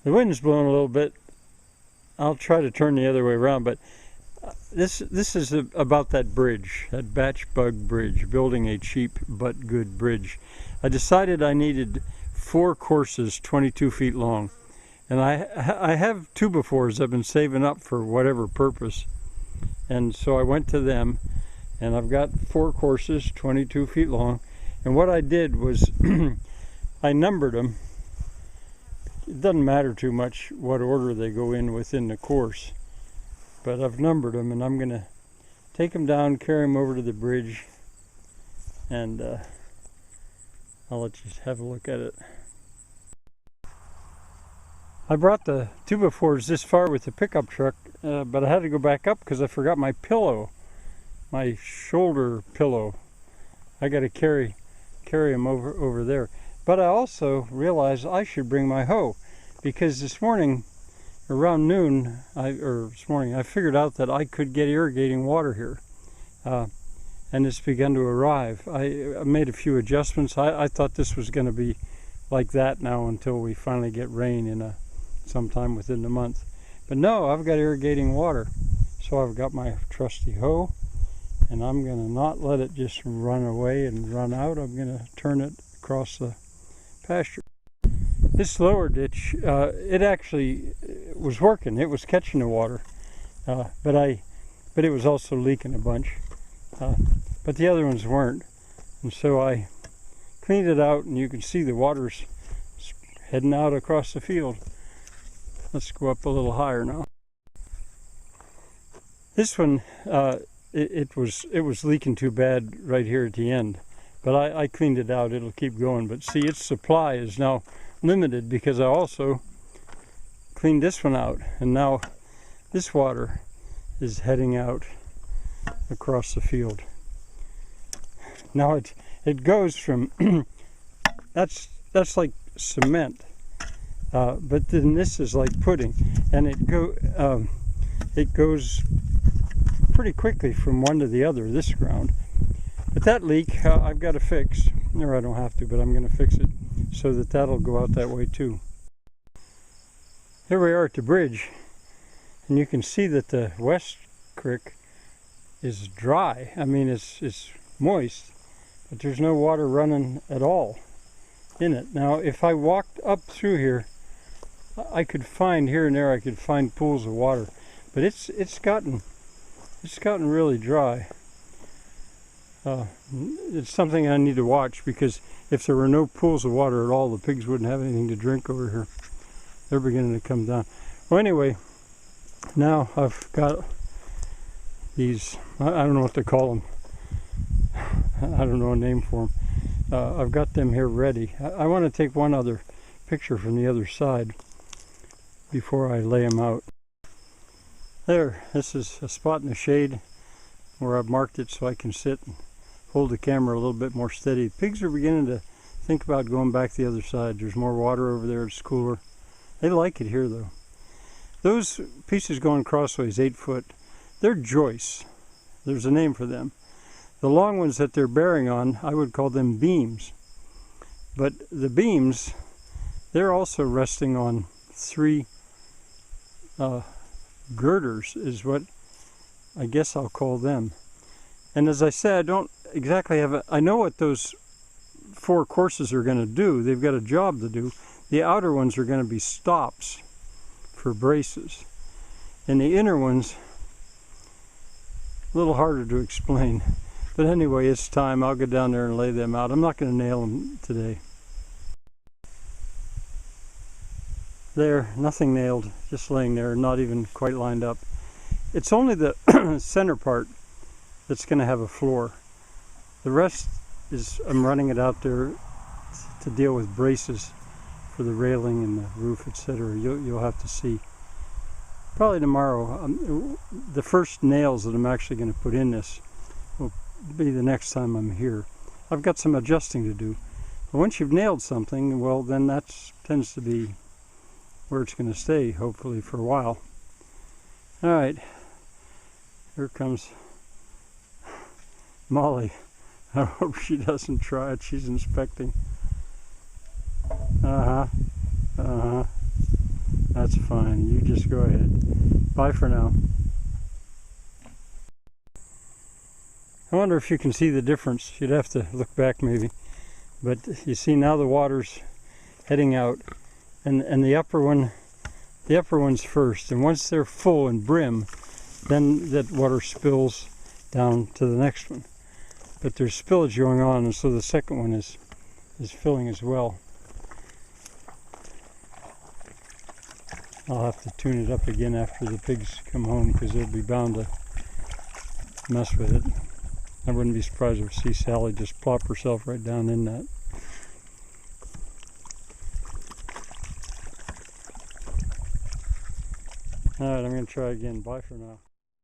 The wind's blowing a little bit. I'll try to turn the other way around, but this is about that bridge, that Bachbug bridge, building a cheap but good bridge. I decided I needed 4 courses 22 feet long, and I have 2 befores I've been saving up for whatever purpose, and so I went to them, and I've got 4 courses 22 feet long, and what I did was I numbered them. It doesn't matter too much what order they go in within the course, but I've numbered them, and I'm going to take them down, carry them over to the bridge, and I'll let you have a look at it. I brought the 2x4s this far with the pickup truck, but I had to go back up because I forgot my pillow, my shoulder pillow. I got to carry them over there. But I also realized I should bring my hoe, because this morning around noon, I figured out that I could get irrigating water here, and it's begun to arrive. I made a few adjustments. I thought this was going to be like that now until we finally get rain in sometime within the month. But no, I've got irrigating water, so I've got my trusty hoe, and I'm going to not let it just run away and run out. I'm going to turn it across the pasture. This lower ditch, it actually was working. It was catching the water, but it was also leaking a bunch. But the other ones weren't, and so I cleaned it out, and you can see the water's heading out across the field. Let's go up a little higher now. This one, it was leaking too bad right here at the end. But I cleaned it out. It'll keep going. But see, its supply is now limited because I also cleaned this one out. And now this water is heading out across the field. Now it goes from, that's like cement. But then this is like pudding. And it goes pretty quickly from one to the other, this ground. But that leak I've got to fix, or I don't have to, but I'm going to fix it so that that'll go out that way too. Here we are at the bridge, and you can see that the West Creek is dry. I mean, it's moist, but there's no water running at all in it. Now, if I walked up through here, I could find here and there. I could find pools of water, but it's gotten really dry. It's something I need to watch, because if there were no pools of water at all, the pigs wouldn't have anything to drink over here. They're beginning to come down. Well, anyway, now I've got these, I don't know what to call them. I don't know a name for them. I've got them here ready. I want to take one other picture from the other side before I lay them out. There, this is a spot in the shade where I've marked it so I can sit and hold the camera a little bit more steady. Pigs are beginning to think about going back the other side. There's more water over there. It's cooler. They like it here, though. Those pieces going crossways, 8 foot, they're joists. There's a name for them. The long ones that they're bearing on, I would call them beams. But the beams, they're also resting on 3 girders, is what I guess I'll call them. And as I said, I don't exactly have I know what those 4 courses are going to do. They've got a job to do. The outer ones are going to be stops for braces, and the inner ones, a little harder to explain. But anyway, it's time. I'll go down there and lay them out. I'm not going to nail them today. There, nothing nailed, just laying there, not even quite lined up. It's only the center part that's going to have a floor. The rest is, I'm running it out there to deal with braces for the railing and the roof, etc. You'll have to see. Probably tomorrow. The first nails that I'm actually going to put in this will be the next time I'm here. I've got some adjusting to do. But once you've nailed something, well, then that tends to be where it's going to stay, hopefully, for a while. All right. Here comes Molly. I hope she doesn't try it. She's inspecting. That's fine. You just go ahead. Bye for now. I wonder if you can see the difference. You'd have to look back maybe. But you see now the water's heading out, and the upper one's first. And once they're full and brim, then that water spills down to the next one. But there's spillage going on, and so the second one is filling as well. I'll have to tune it up again after the pigs come home, because they'll be bound to mess with it. I wouldn't be surprised if see Sally just plop herself right down in that. Alright, I'm going to try again. Bye for now.